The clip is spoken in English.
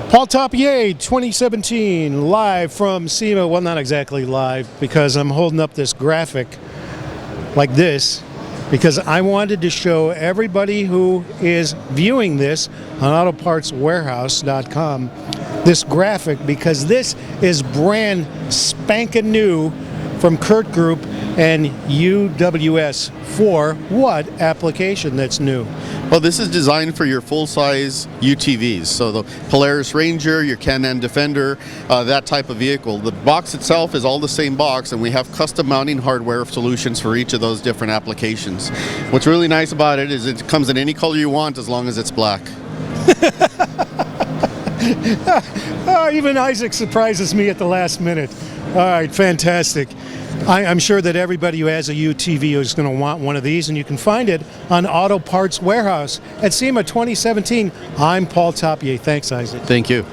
Paul Topier, 2017, live from SEMA. Well, not exactly live, because I'm holding up this graphic like this, because I wanted to show everybody who is viewing this on autopartswarehouse.com this graphic, because this is brand spanking new from Kurt Group and UWS. For what application that's new? Well, this is designed for your full-size UTVs, so the Polaris Ranger, your Can-Am Defender, that type of vehicle. The box itself is all the same box, and we have custom mounting hardware solutions for each of those different applications. What's really nice about it is it comes in any color you want as long as it's black. Even Isaac surprises me at the last minute. All right, fantastic. I'm sure that everybody who has a UTV is going to want one of these, and you can find it on Auto Parts Warehouse at SEMA 2017. I'm Paul Topier. Thanks, Isaac. Thank you.